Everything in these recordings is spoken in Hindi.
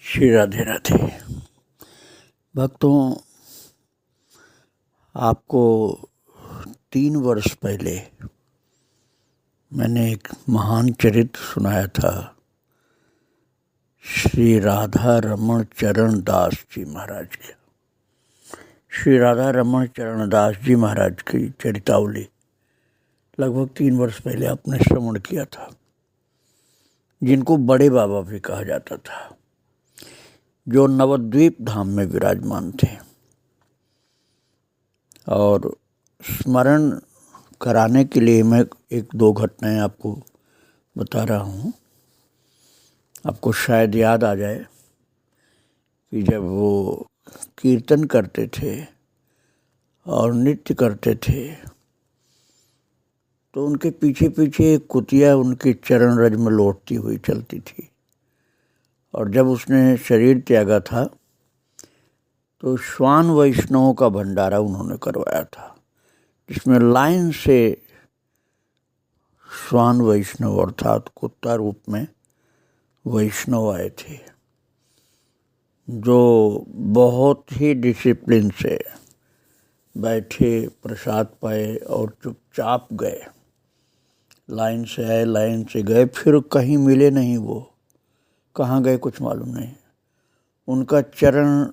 श्री राधे राधे। भक्तों, आपको 3 वर्ष पहले मैंने एक महान चरित्र सुनाया था, श्री राधा रमण चरण दास जी महाराज के। श्री राधा रमण चरण दास जी महाराज की चरितावली लगभग 3 वर्ष पहले आपने श्रवण किया था, जिनको बड़े बाबा भी कहा जाता था, जो नवद्वीप धाम में विराजमान थे। और स्मरण कराने के लिए मैं 1-2 घटनाएं आपको बता रहा हूँ। आपको शायद याद आ जाए कि जब वो कीर्तन करते थे और नृत्य करते थे तो उनके पीछे पीछे एक कुतिया उनके चरण रज में लौटती हुई चलती थी। और जब उसने शरीर त्यागा था तो श्वान वैष्णवों का भंडारा उन्होंने करवाया था, जिसमें लाइन से श्वान वैष्णव अर्थात कुत्ता रूप में वैष्णव आए थे, जो बहुत ही डिसिप्लिन से बैठे, प्रसाद पाए और चुपचाप गए। लाइन से आए, लाइन से गए, फिर कहीं मिले नहीं। वो कहाँ गए कुछ मालूम नहीं। उनका चरण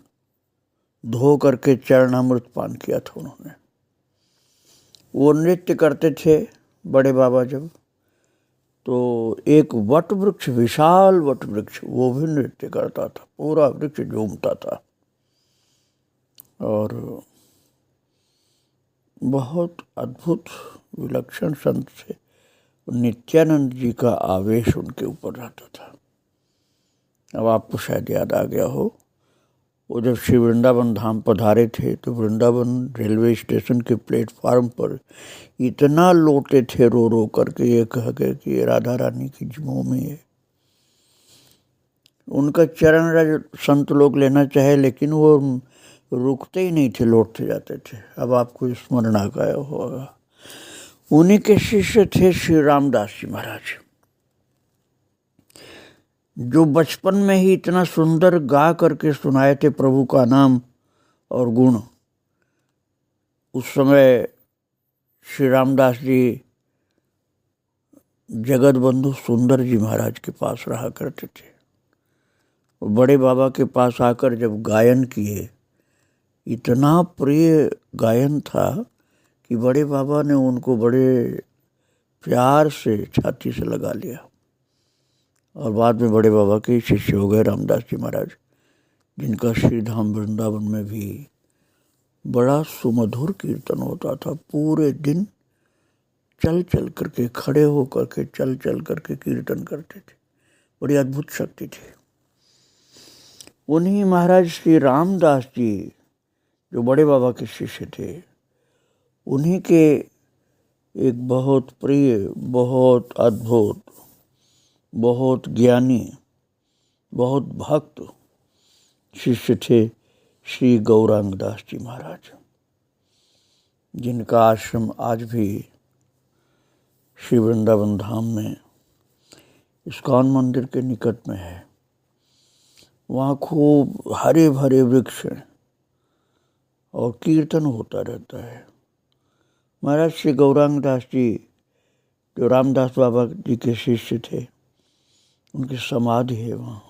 धो करके चरणामृत पान किया था उन्होंने। वो नृत्य करते थे बड़े बाबा जब, तो एक वट वृक्ष, विशाल वट वृक्ष, वो भी नृत्य करता था, पूरा वृक्ष झूमता था। और बहुत अद्भुत विलक्षण संत से नित्यानंद जी का आवेश उनके ऊपर रहता था। अब आपको शायद याद आ गया हो, वो जब श्री वृंदावन धाम पधारे थे तो वृंदावन रेलवे स्टेशन के प्लेटफार्म पर इतना लौटे थे रो रो करके, ये कह के कि ये राधा रानी की मोमी है। उनका चरण रज संत लोग लेना चाहे, लेकिन वो रुकते ही नहीं थे, लौटते जाते थे। अब आपको स्मरण आ गया होगा। उन्हीं के शिष्य थे श्री रामदास जी महाराज, जो बचपन में ही इतना सुंदर गा करके सुनाए थे प्रभु का नाम और गुण। उस समय श्री रामदास जी जगत बंधु सुंदर जी महाराज के पास रहा करते थे। वो बड़े बाबा के पास आकर जब गायन किए, इतना प्रिय गायन था कि बड़े बाबा ने उनको बड़े प्यार से छाती से लगा लिया। और बाद में बड़े बाबा के शिष्य हो गए रामदास जी महाराज, जिनका श्रीधाम वृंदावन में भी बड़ा सुमधुर कीर्तन होता था। पूरे दिन चल चल करके, खड़े हो करके, चल चल करके कीर्तन करते थे। बड़ी अद्भुत शक्ति थी। उन्हीं महाराज श्री रामदास जी, जो बड़े बाबा के शिष्य थे, उन्हीं के एक बहुत प्रिय, बहुत अद्भुत, बहुत ज्ञानी, बहुत भक्त शिष्य थे श्री गौरांग दास जी महाराज, जिनका आश्रम आज भी श्री वृंदावन धाम में इस्कॉन मंदिर के निकट में है। वहाँ खूब हरे भरे वृक्ष हैं और कीर्तन होता रहता है। महाराज श्री गौरांग दास जी, जो रामदास बाबा जी के शिष्य थे, उनकी समाधि है वहाँ।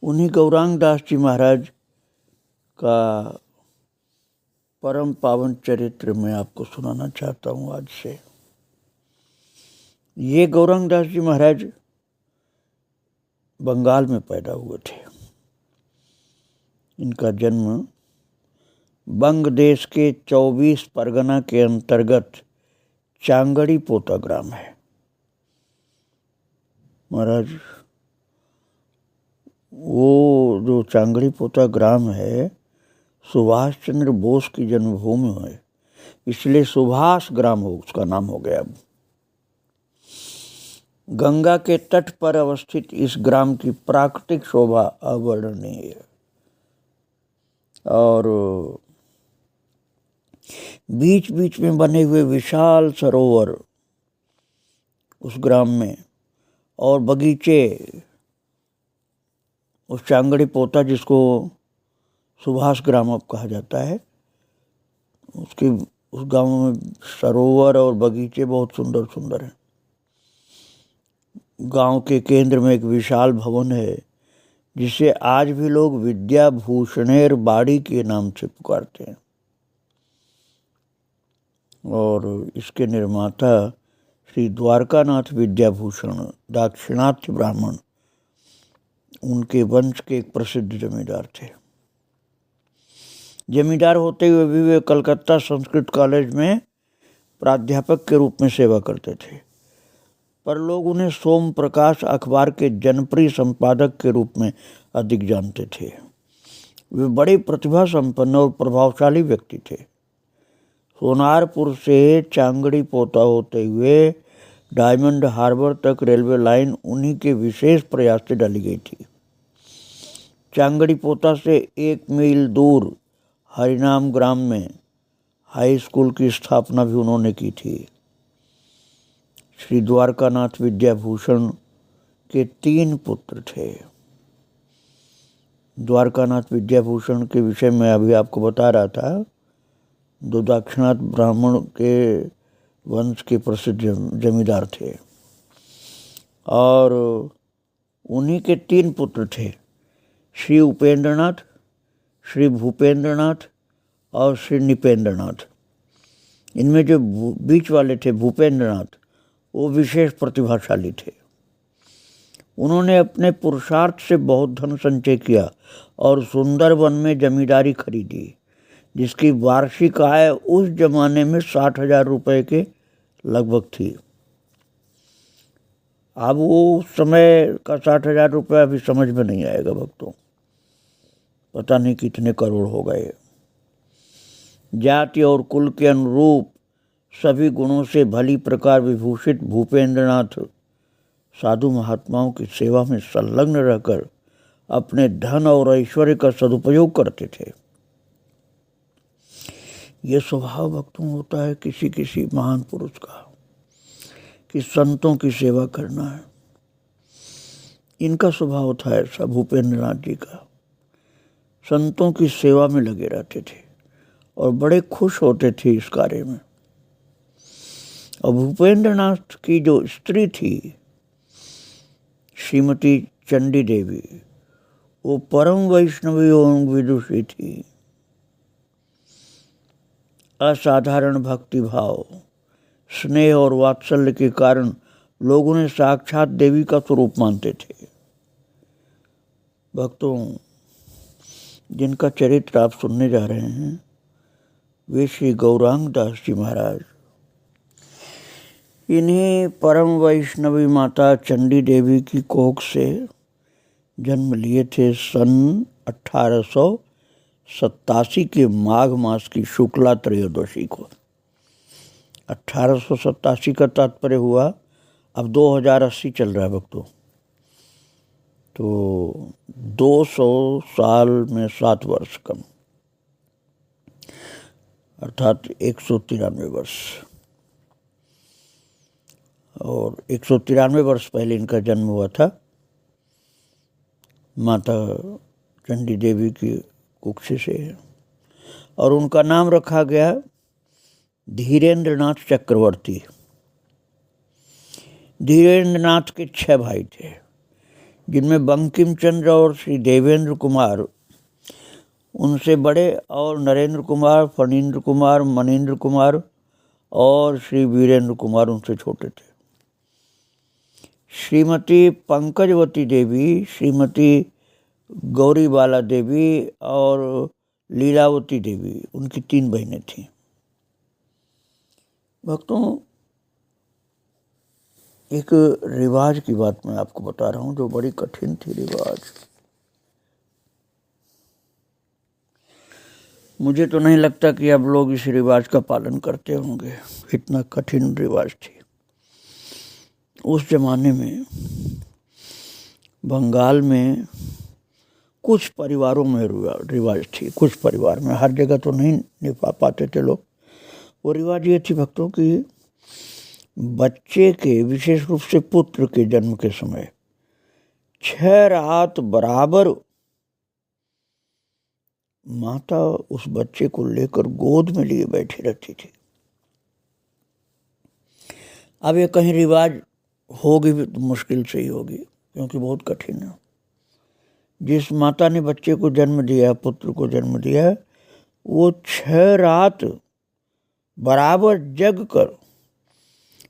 उन्हीं गौरांग दास जी महाराज का परम पावन चरित्र मैं आपको सुनाना चाहता हूँ आज से। ये गौरांग दास जी महाराज बंगाल में पैदा हुए थे। इनका जन्म बंग देश के 24 परगना के अंतर्गत चांगड़ी पोता ग्राम है। महाराज, वो जो चांगड़ी पोता ग्राम है, सुभाष चंद्र बोस की जन्मभूमि है, इसलिए सुभाष ग्राम हो उसका नाम हो गया। अब गंगा के तट पर अवस्थित इस ग्राम की प्राकृतिक शोभा अवर्णनीय है। और बीच बीच में बने हुए विशाल सरोवर उस ग्राम में और बगीचे उस चांगड़ी पोता जिसको सुभाष ग्राम अब कहा जाता है, उस गांव में सरोवर और बगीचे बहुत सुंदर सुंदर हैं। गांव के केंद्र में एक विशाल भवन है जिसे आज भी लोग विद्याभूषणेर बाड़ी के नाम से पुकारते हैं, और इसके निर्माता श्री द्वारकानाथ विद्याभूषण दाक्षिणात्य ब्राह्मण, उनके वंश के एक प्रसिद्ध जमींदार थे। जमींदार होते हुए भी वे कलकत्ता संस्कृत कॉलेज में प्राध्यापक के रूप में सेवा करते थे, पर लोग उन्हें सोम प्रकाश अखबार के जनप्रिय संपादक के रूप में अधिक जानते थे। वे बड़े प्रतिभा संपन्न और प्रभावशाली व्यक्ति थे। सोनारपुर से चांगड़ी पोता होते हुए डायमंड हार्बर तक रेलवे लाइन उन्हीं के विशेष प्रयास से डाली गई थी। चांगड़ी पोता से 1 मील दूर हरिनाम ग्राम में हाई स्कूल की स्थापना भी उन्होंने की थी। श्री द्वारकानाथ विद्याभूषण के 3 पुत्र थे। द्वारकानाथ विद्याभूषण के विषय में अभी आपको बता रहा था, 2 दाक्षिणात ब्राह्मण के वंश के प्रसिद्ध जमींदार थे, और उन्हीं के 3 पुत्र थे, श्री उपेंद्रनाथ, श्री भूपेंद्रनाथ और श्री निपेंद्रनाथ। इनमें जो बीच वाले थे भूपेंद्रनाथ, वो विशेष प्रतिभाशाली थे। उन्होंने अपने पुरुषार्थ से बहुत धन संचय किया और सुंदरवन में जमींदारी खरीदी, जिसकी वार्षिक आय उस जमाने में 60,000 रुपये के लगभग थी। अब वो उस समय का 60,000 रुपये अभी समझ में नहीं आएगा भक्तों, पता नहीं कितने करोड़ हो गए। जाति और कुल के अनुरूप सभी गुणों से भली प्रकार विभूषित भूपेंद्रनाथ साधु महात्माओं की सेवा में संलग्न रहकर अपने धन और ऐश्वर्य का सदुपयोग करते थे। ये स्वभाव भक्तों होता है किसी किसी महान पुरुष का कि संतों की सेवा करना है। इनका स्वभाव था ऐसा, भूपेंद्रनाथ जी का। संतों की सेवा में लगे रहते थे और बड़े खुश होते थे इस कार्य में। और भूपेंद्रनाथ की जो स्त्री थी श्रीमती चंडी देवी, वो परम वैष्णवी एवं विदुषी थी। असाधारण भक्ति भाव, स्नेह और वात्सल्य के कारण लोग उन्हें साक्षात देवी का स्वरूप मानते थे। भक्तों, जिनका चरित्र आप सुनने जा रहे हैं वे श्री गौरांग दास जी महाराज। इन्हीं परम वैष्णवी माता चंडी देवी की कोख से जन्म लिए थे सन 1887 के माघ मास की शुक्ला त्रयोदशी को। 1887 का तात्पर्य हुआ अब 2080 चल रहा है भक्तों, तो 200 साल में 7 वर्ष कम, अर्थात 193 वर्ष। और 193 वर्ष पहले इनका जन्म हुआ था माता चंडी देवी की कुक्षी से, और उनका नाम रखा गया धीरेन्द्रनाथ चक्रवर्ती। धीरेन्द्रनाथ के 6 भाई थे, जिनमें बंकिम चंद्र और श्री देवेंद्र कुमार उनसे बड़े, और नरेंद्र कुमार, फणींद्र कुमार, मनीन्द्र कुमार और श्री वीरेंद्र कुमार उनसे छोटे थे। श्रीमती पंकजवती देवी, श्रीमती गौरीबाला देवी और लीलावती देवी, उनकी 3 बहनें थीं। भक्तों, एक रिवाज की बात मैं आपको बता रहा हूँ जो बड़ी कठिन थी रिवाज। मुझे तो नहीं लगता कि अब लोग इस रिवाज का पालन करते होंगे, इतना कठिन रिवाज थी। उस जमाने में बंगाल में कुछ परिवारों में रिवाज थी, कुछ परिवार में, हर जगह तो नहीं निभा पाते थे लोग। वो रिवाज ये थी भक्तों कि बच्चे के, विशेष रूप से पुत्र के जन्म के समय 6 रात बराबर माता उस बच्चे को लेकर गोद में लिए बैठी रहती थी। अब ये कहीं रिवाज होगी भी तो मुश्किल से ही होगी, क्योंकि बहुत कठिन है। जिस माता ने बच्चे को जन्म दिया, पुत्र को जन्म दिया, वो 6 रात बराबर जग कर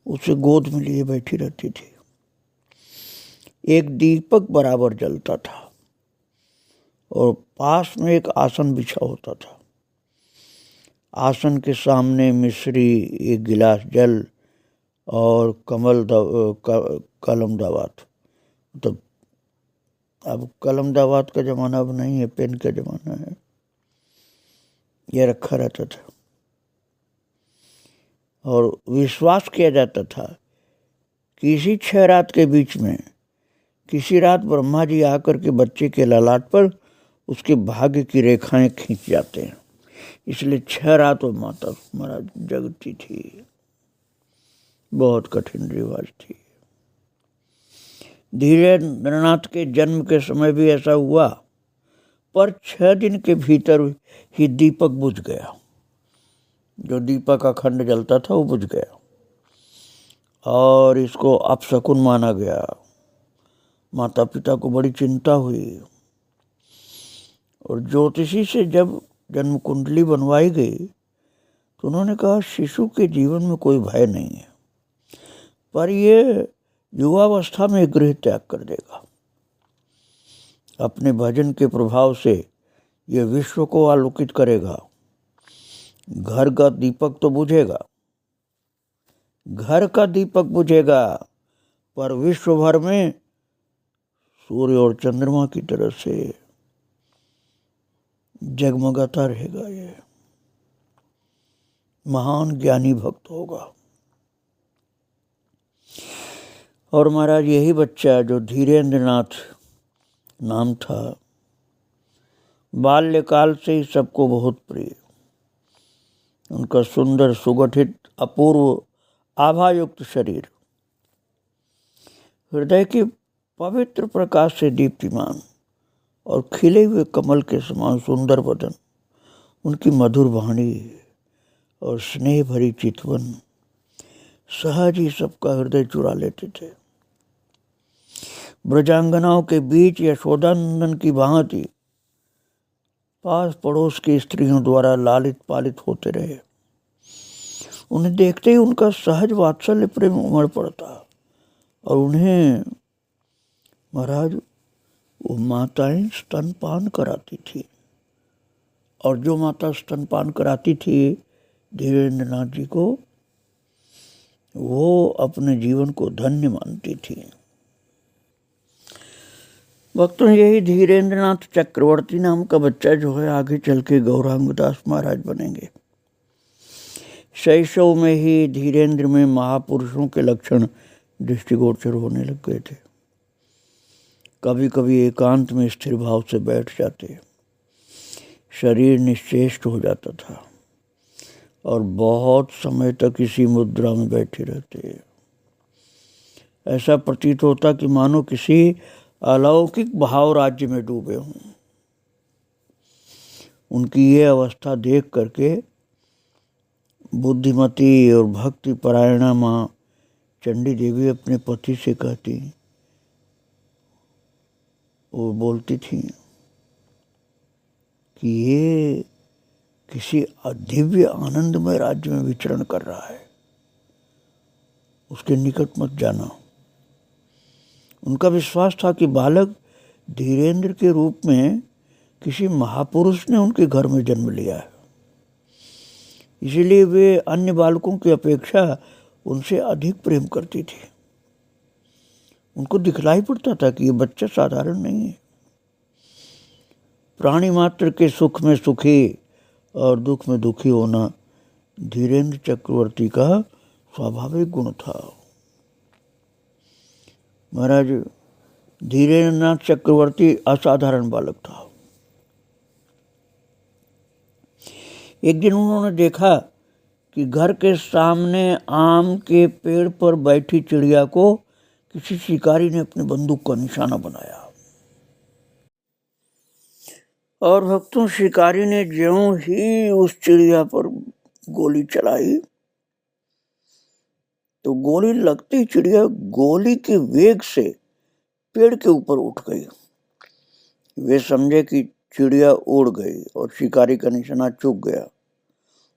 उसे गोद में लिए बैठी रहती थी। एक दीपक बराबर जलता था और पास में एक आसन बिछा होता था। आसन के सामने मिश्री, एक गिलास जल और कलम दावात। तो अब कलम दावात का ज़माना अब नहीं है, पेन का ज़माना है। यह रखा रहता था और विश्वास किया जाता था कि इसी 6 रात के बीच में किसी रात ब्रह्मा जी आकर के बच्चे के ललाट पर उसके भाग्य की रेखाएं खींच जाते हैं। इसलिए 6 रात वो माता महाराज जगती थी। बहुत कठिन रिवाज थी। धीरेन्द्रनाथ के जन्म के समय भी ऐसा हुआ, पर 6 दिन के भीतर ही दीपक बुझ गया। जो दीपक अखंड जलता था वो बुझ गया और इसको अपशकुन माना गया। माता पिता को बड़ी चिंता हुई और ज्योतिषी से जब जन्म कुंडली बनवाई गई तो उन्होंने कहा शिशु के जीवन में कोई भय नहीं है, पर ये युवावस्था में गृह त्याग कर देगा। अपने भजन के प्रभाव से ये विश्व को आलोकित करेगा। घर का दीपक तो बुझेगा, घर का दीपक बुझेगा, पर विश्व भर में सूर्य और चंद्रमा की तरह से जगमगाता रहेगा। ये महान ज्ञानी भक्त होगा। और महाराज यही बच्चा जो धीरेन्द्रनाथ नाम था, बाल्यकाल से ही सबको बहुत प्रिय। उनका सुंदर, सुगठित, अपूर्व, आभायुक्त शरीर, हृदय के पवित्र प्रकाश से दीप्तिमान और खिले हुए कमल के समान सुंदर बदन, उनकी मधुर वाणी और स्नेह भरी चितवन सहज ही सबका हृदय चुरा लेते थे। ब्रजांगनाओं के बीच यशोदानंदन की भांति पास पड़ोस की स्त्रियों द्वारा लालित पालित होते रहे। उन्हें देखते ही उनका सहज वात्सल्य प्रेम उमड़ पड़ता और उन्हें महाराज वो माताएं स्तनपान कराती थी। और जो माता स्तनपान कराती थी धीरेन्द्रनाथ जी को, वो अपने जीवन को धन्य मानती थी। भक्तों, यही धीरेन्द्रनाथ चक्रवर्ती नाम का बच्चा जो है आगे चल के गौरांगदास महाराज बनेंगे। शैशव में ही धीरेन्द्र में महापुरुषों के लक्षण दृष्टिगोचर होने लग गए थे। कभी कभी एकांत में स्थिर भाव से बैठ जाते, शरीर निश्चेष्ट हो जाता था और बहुत समय तक इसी मुद्रा में बैठे रहते। ऐसा प्रतीत होता कि मानो किसी अलौकिक भाव राज्य में डूबे हों। उनकी ये अवस्था देख करके बुद्धिमती और भक्ति परायणा माँ चंडी देवी अपने पति से कहती, वो बोलती थी कि ये किसी दिव्य आनंदमय राज्य में विचरण कर रहा है, उसके निकट मत जाना। उनका विश्वास था कि बालक धीरेन्द्र के रूप में किसी महापुरुष ने उनके घर में जन्म लिया है, इसीलिए वे अन्य बालकों की अपेक्षा उनसे अधिक प्रेम करती थी। उनको दिखलाई पड़ता था कि ये बच्चा साधारण नहीं है। प्राणी मात्र के सुख में सुखी और दुख में दुखी होना धीरेन्द्र चक्रवर्ती का स्वाभाविक गुण था। महाराज धीरेन्द्रनाथ चक्रवर्ती असाधारण बालक था। एक दिन उन्होंने देखा कि घर के सामने आम के पेड़ पर बैठी चिड़िया को किसी शिकारी ने अपनी बंदूक का निशाना बनाया। और भक्तों, शिकारी ने ज्यों ही उस चिड़िया पर गोली चलाई तो गोली लगती चिड़िया गोली के वेग से पेड़ के ऊपर उठ गई। वे समझे कि चिड़िया उड़ गई और शिकारी का निशाना चूक गया।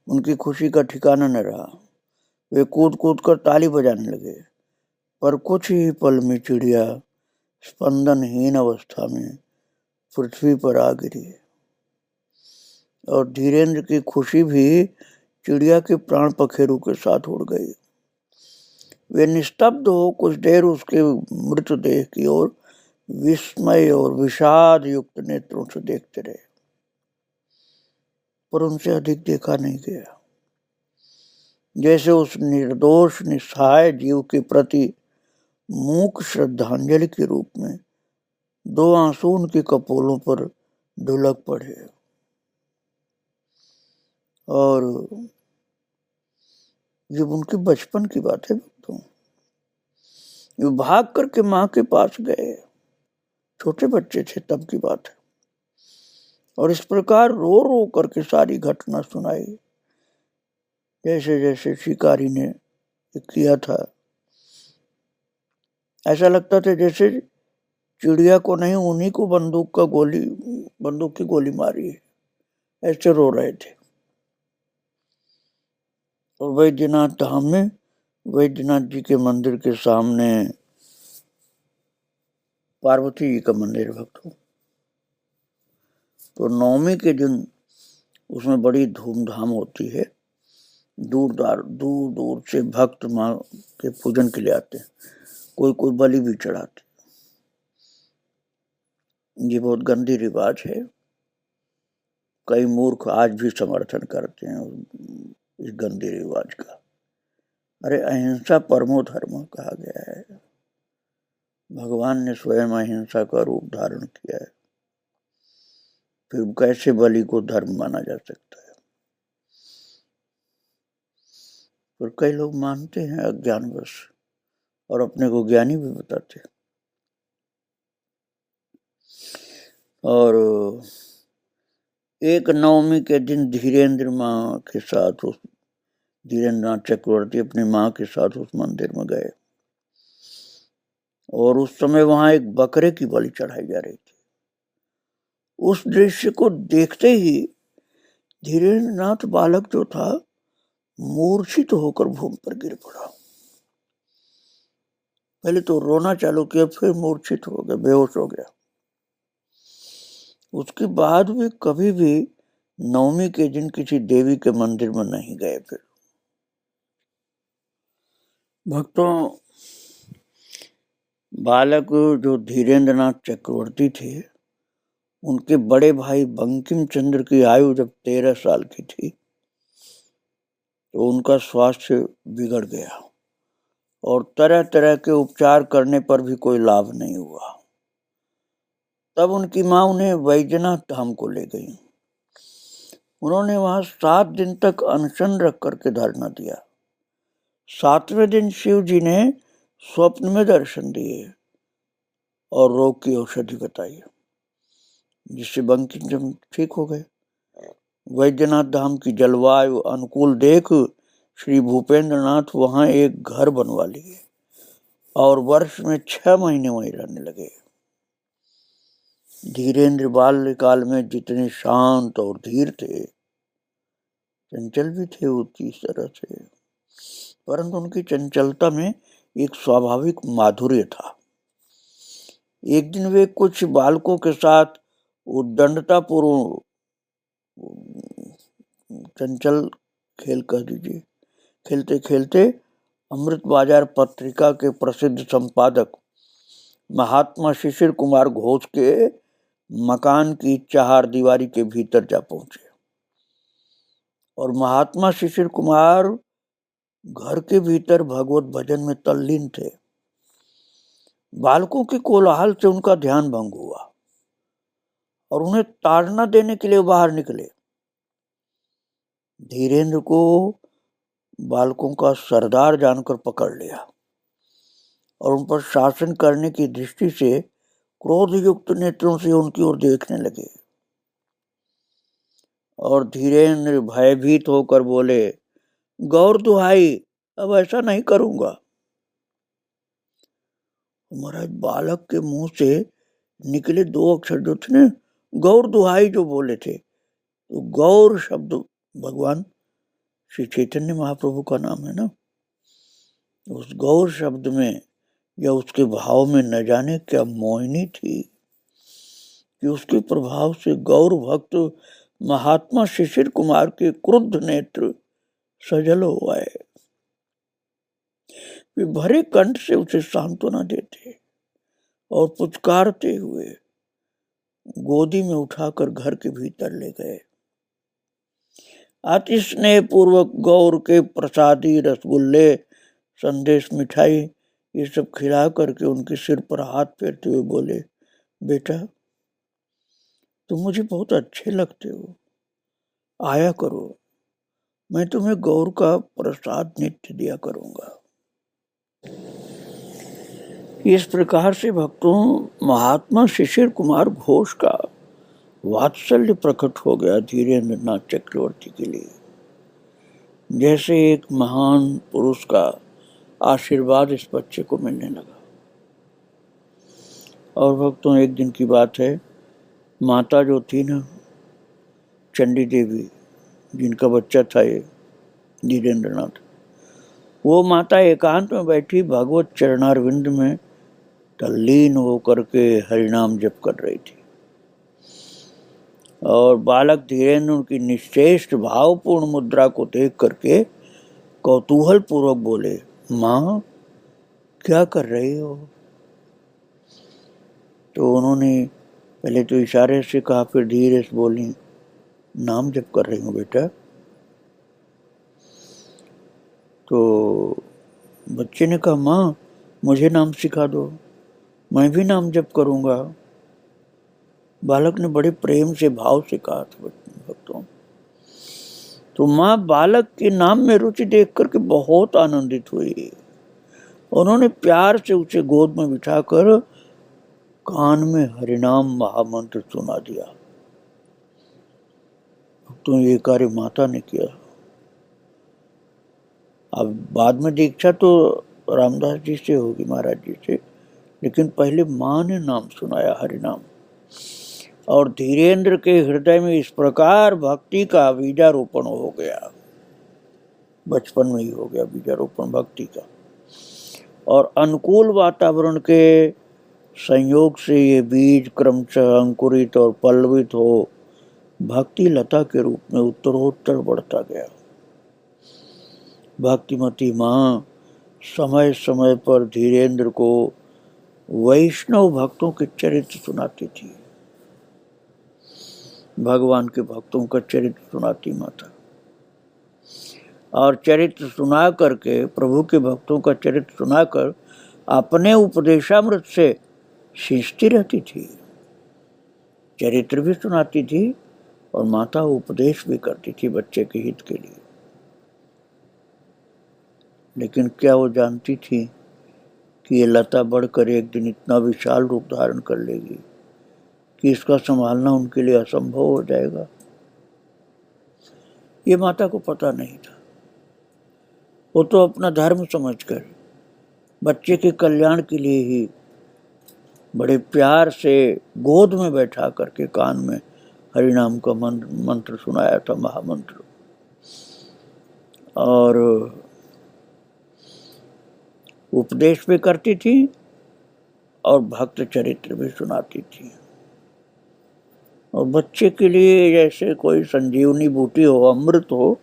उनकी खुशी का ठिकाना न रहा। वे कूद कूद कर ताली बजाने लगे, पर कुछ ही पल में चिड़िया स्पंदनहीन अवस्था में पृथ्वी पर आ गिरी और धीरेन्द्र की खुशी भी चिड़िया के प्राण पखेरु के साथ उड़ गई। वे निस्तब्ध हो कुछ देर उसके मृतदेह की ओर विस्मय और विषाद युक्त नेत्रों से देखते रहे, पर उनसे अधिक देखा नहीं गया। जैसे उस निर्दोष निस्सहाय जीव के प्रति मूक श्रद्धांजलि के रूप में दो आंसू उनके कपोलों पर ढुलक पड़े। और ये उनके बचपन की बात है भक्तों। ये भाग करके माँ के पास गए, छोटे बच्चे थे तब की बात है, और इस प्रकार रो रो करके सारी घटना सुनाई, जैसे जैसे शिकारी ने किया था। ऐसा लगता था जैसे चिड़िया को नहीं, उन्हीं को बंदूक की गोली मारी है, ऐसे रो रहे थे। और वैद्यनाथ धाम में वैद्यनाथ जी के मंदिर के सामने पार्वती जी का मंदिर है भक्तों। तो नवमी के दिन उसमें बड़ी धूमधाम होती है। दूर दूर से भक्त माँ के पूजन के लिए आते हैं, कोई बलि भी चढ़ाते। ये बहुत गंदी रिवाज है। कई मूर्ख आज भी समर्थन करते हैं इस गंदे रिवाज का। अरे अहिंसा परमो धर्म कहा गया है। भगवान ने स्वयं अहिंसा का रूप धारण किया है, फिर कैसे बलि को धर्म माना जा सकता है। पर कई लोग मानते हैं अज्ञानवश और अपने को ज्ञानी भी बताते हैं। और एक नवमी के दिन धीरेन्द्र माँ के साथ धीरेन्द्रनाथ चक्रवर्ती अपनी माँ के साथ उस मंदिर में गए और उस समय वहां एक बकरे की बलि चढ़ाई जा रही थी। उस दृश्य को देखते ही धीरेन्द्रनाथ बालक जो था मूर्छित होकर भूमि पर गिर पड़ा। पहले तो रोना चालू किया, फिर मूर्छित हो गया, बेहोश हो गया। उसके बाद भी कभी भी नवमी के दिन किसी देवी के मंदिर में नहीं गए। फिर भक्तों, बालक जो धीरेन्द्रनाथ चक्रवर्ती थे, उनके बड़े भाई बंकिम चंद्र की आयु जब 13 साल की थी तो उनका स्वास्थ्य बिगड़ गया और तरह तरह के उपचार करने पर भी कोई लाभ नहीं हुआ। तब उनकी माँ उन्हें वैद्यनाथ धाम को ले गई। उन्होंने वहां 7 दिन तक अनशन रख करके धरना दिया। 7वें दिन शिव जी ने स्वप्न में दर्शन दिए और रोग की औषधि बताई, जिससे बंकिम चंद्र ठीक हो गए। वैद्यनाथ धाम की जलवायु अनुकूल देख श्री भूपेंद्रनाथ वहां एक घर बनवा लिए और वर्ष में 6 महीने वहीं रहने लगे। धीरेन्द्र बाल्यकाल में जितने शांत और धीर थे, चंचल भी थे उसी तरह से, परंतु उनकी चंचलता में एक स्वाभाविक माधुर्य था। एक दिन वे कुछ बालकों के साथ उद्दंडता पूर्व चंचल खेल कह दीजिए, खेलते खेलते अमृत बाजार पत्रिका के प्रसिद्ध संपादक महात्मा शिशिर कुमार घोष के मकान की 4 दीवारी के भीतर जा पहुंचे। और महात्मा शिशिर कुमार घर के भीतर भगवत भजन में तल्लीन थे। बालकों के कोलाहल से उनका ध्यान भंग हुआ और उन्हें ताड़ना देने के लिए बाहर निकले। धीरेन्द्र को बालकों का सरदार जानकर पकड़ लिया और उन पर शासन करने की दृष्टि से क्रोध युक्त नेत्रों से उनकी ओर देखने लगे। और धीरेन्द्र भयभीत होकर बोले, गौर दुहाई, अब ऐसा नहीं करूंगा। महाराज बालक के मुंह से निकले दो अक्षर जो थे ना, गौर दुहाई जो बोले थे, तो गौर शब्द भगवान श्री चैतन्य महाप्रभु का नाम है ना। उस गौर शब्द में या उसके भाव में न जाने क्या मोहिनी थी कि उसके प्रभाव से गौर भक्त महात्मा शिशिर कुमार के क्रुद्ध नेत्र सजल हो आए। वे भरे कंठ से उसे सांत्वना देते और पुचकारते हुए गोदी में उठाकर घर के भीतर ले गए। अति स्नेह पूर्वक गौर के प्रसादी, रसगुल्ले, संदेश, मिठाई ये सब खिला करके उनके सिर पर हाथ फेरते हुए बोले, बेटा तुम मुझे बहुत अच्छे लगते हो, आया करो, मैं तुम्हें गौर का प्रसाद नित्य दिया करूंगा। इस प्रकार से भक्तों महात्मा शिशिर कुमार घोष का वात्सल्य प्रकट हो गया धीरेन्द्र नाथ चक्रवर्ती के लिए, जैसे एक महान पुरुष का आशीर्वाद इस बच्चे को मिलने लगा। और भक्तों एक दिन की बात है, माता जो थी ना चंडी देवी, जिनका बच्चा था ये धीरेन्द्र नाथ, वो माता एकांत में बैठी भगवत चरणारविंद में तल्लीन होकर के हरिनाम जप कर रही थी। और बालक धीरेन्द्र उनकी निश्चेष्ट भावपूर्ण मुद्रा को देख करके कौतूहल पूर्वक बोले, माँ क्या कर रही हो? तो उन्होंने पहले तो इशारे से कहा, फिर धीरे से बोली, नाम जप कर रही हूँ बेटा। तो बच्चे ने कहा, माँ मुझे नाम सिखा दो, मैं भी नाम जप करूँगा। बालक ने बड़े प्रेम से भाव से कहा था भक्तों। तो माँ बालक के नाम में रुचि देख करके बहुत आनंदित हुई। उन्होंने प्यार से उसे गोद में बिठाकर कान में हरिनाम महामंत्र सुना दिया। तो ये कार्य माता ने किया। अब बाद में दीक्षा तो रामदास जी से होगी, महाराज जी से, लेकिन पहले माँ ने नाम सुनाया हरिनाम। और धीरेन्द्र के हृदय में इस प्रकार भक्ति का बीजारोपण हो गया, बचपन में ही हो गया बीजारोपण भक्ति का। और अनुकूल वातावरण के संयोग से ये बीज क्रमशः अंकुरित और पल्लवित हो भक्ति लता के रूप में उत्तरोत्तर बढ़ता गया। भक्तिमती माँ समय समय पर धीरेन्द्र को वैष्णव भक्तों के चरित्र सुनाती थी, भगवान के भक्तों का चरित्र सुनाती माता। और चरित्र सुना करके, प्रभु के भक्तों का चरित्र सुनाकर अपने उपदेशामृत से सींचती रहती थी। चरित्र भी सुनाती थी और माता उपदेश भी करती थी बच्चे के हित के लिए। लेकिन क्या वो जानती थी कि ये लता बढ़कर एक दिन इतना विशाल रूप धारण कर लेगी कि इसका संभालना उनके लिए असंभव हो जाएगा? ये माता को पता नहीं था। वो तो अपना धर्म समझकर बच्चे के कल्याण के लिए ही बड़े प्यार से गोद में बैठा करके कान में हरिनाम का मंत्र सुनाया था, महामंत्र। और उपदेश भी करती थी और भक्त चरित्र भी सुनाती थी। और बच्चे के लिए जैसे कोई संजीवनी बूटी हो, अमृत हो,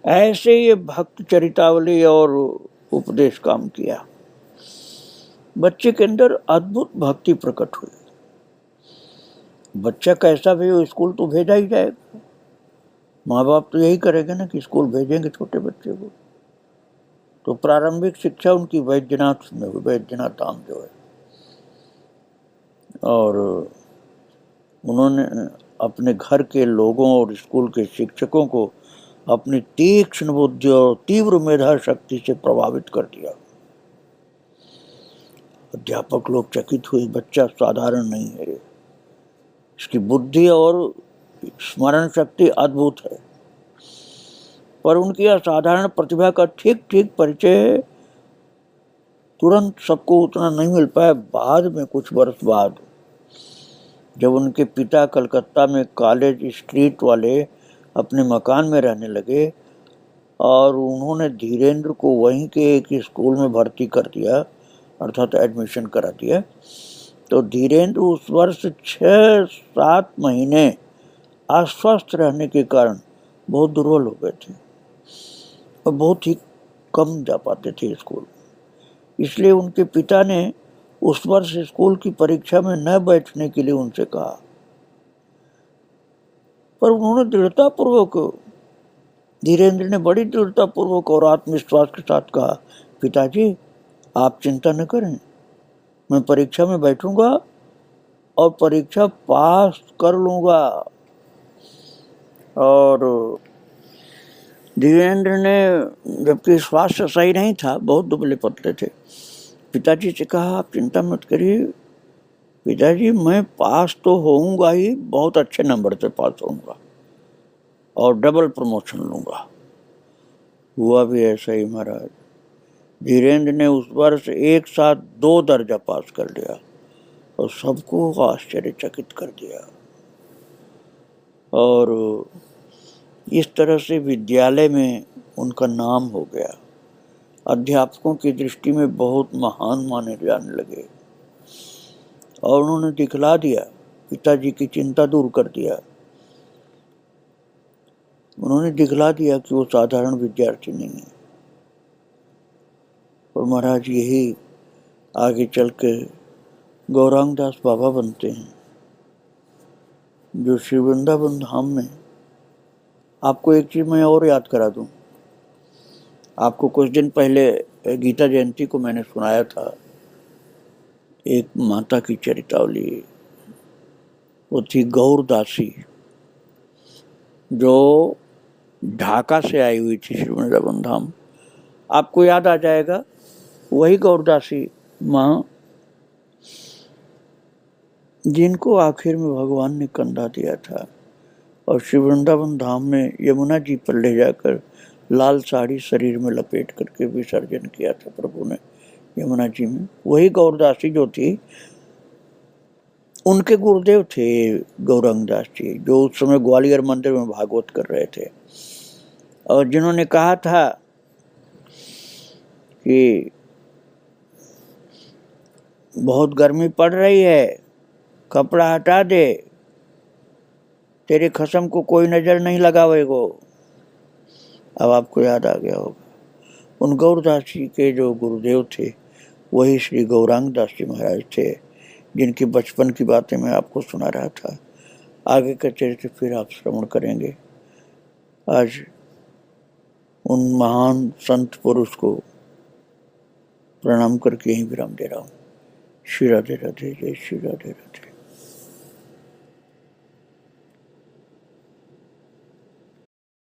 ऐसे ये भक्त चरितावली और उपदेश काम किया। बच्चे के अंदर अद्भुत भक्ति प्रकट हुई। बच्चा कैसा भी हो, स्कूल तो भेजा ही जाएगा। माँ बाप तो यही करेंगे ना कि स्कूल भेजेंगे छोटे बच्चे को। तो प्रारंभिक शिक्षा उनकी वैद्यनाथ में हुई, वैद्यनाथ धाम जो है। और उन्होंने अपने घर के लोगों और स्कूल के शिक्षकों को अपनी तीक्ष्ण बुद्धि और तीव्र मेधा शक्ति से प्रभावित कर दिया। अध्यापक लोग चकित हुए, बच्चा साधारण नहीं है, इसकी बुद्धि और स्मरण शक्ति अद्भुत है, पर उनकी असाधारण प्रतिभा का ठीक ठीक परिचय तुरंत सबको उतना नहीं मिल पाया। बाद में, कुछ वर्ष बाद, जब उनके पिता कलकत्ता में कॉलेज स्ट्रीट वाले अपने मकान में रहने लगे और उन्होंने धीरेन्द्र को वहीं के एक स्कूल में भर्ती कर दिया, अर्थात एडमिशन करा दिया, तो धीरेन्द्र उस वर्ष 6-7 महीने अस्वस्थ रहने के कारण बहुत दुर्बल हो गए थे और बहुत ही कम जा पाते थे स्कूल। इसलिए उनके पिता ने उस वर्ष स्कूल की परीक्षा में न बैठने के लिए उनसे कहा, पर उन्होंने दृढ़तापूर्वक, धीरेन्द्र ने बड़ी दृढ़तापूर्वक और आत्मविश्वास के साथ कहा, पिताजी आप चिंता न करें, मैं परीक्षा में बैठूंगा और परीक्षा पास कर लूंगा। और धीरेन्द्र ने, जबकि स्वास्थ्य सही नहीं था, बहुत दुबले पतले थे, पिताजी से कहा, आप चिंता मत करिए पिताजी, मैं पास तो होऊंगा ही, बहुत अच्छे नंबर से पास होऊंगा और डबल प्रमोशन लूंगा। हुआ भी ऐसा ही महाराज। धीरेन्द्र ने उस वर्ष एक साथ 2 दर्जा पास कर लिया और सबको आश्चर्यचकित कर दिया। और इस तरह से विद्यालय में उनका नाम हो गया, अध्यापकों की दृष्टि में बहुत महान माने जाने लगे और उन्होंने दिखला दिया, पिताजी की चिंता दूर कर दिया। उन्होंने दिखला दिया कि वो साधारण विद्यार्थी नहीं है। और महाराज यही आगे चल के गौरांग दास बाबा बनते हैं, जो श्री वृंदावन धाम में। आपको एक चीज मैं और याद करा दूं, आपको कुछ दिन पहले गीता जयंती को मैंने सुनाया था एक माता की चरितावली। वो थी गौर दासी, जो ढाका से आई हुई थी श्री वृंदावन धाम। आपको याद आ जाएगा, वही गौरदासी माँ जिनको आखिर में भगवान ने कंधा दिया था और श्री वृंदावन धाम में यमुना जी पर ले जाकर लाल साड़ी शरीर में लपेट करके विसर्जन किया था प्रभु ने यमुना जी में। वही गौरदासी जो थी, उनके गुरुदेव थे गौरांग दास जी, जो उस समय ग्वालियर मंदिर में भागवत कर रहे थे और जिन्होंने कहा था कि बहुत गर्मी पड़ रही है, कपड़ा हटा दे, तेरे खसम को कोई नजर नहीं लगावेगो। अब आपको याद आ गया होगा, उन गौरदास जी के जो गुरुदेव थे वही श्री गौरांग दास जी महाराज थे, जिनकी बचपन की बातें मैं आपको सुना रहा था। आगे का चरित्र फिर आप श्रवण करेंगे। आज उन महान संत पुरुष को प्रणाम करके यहीं विराम दे रहा हूँ। श्री राधे राधे, जय श्री राधे राधे।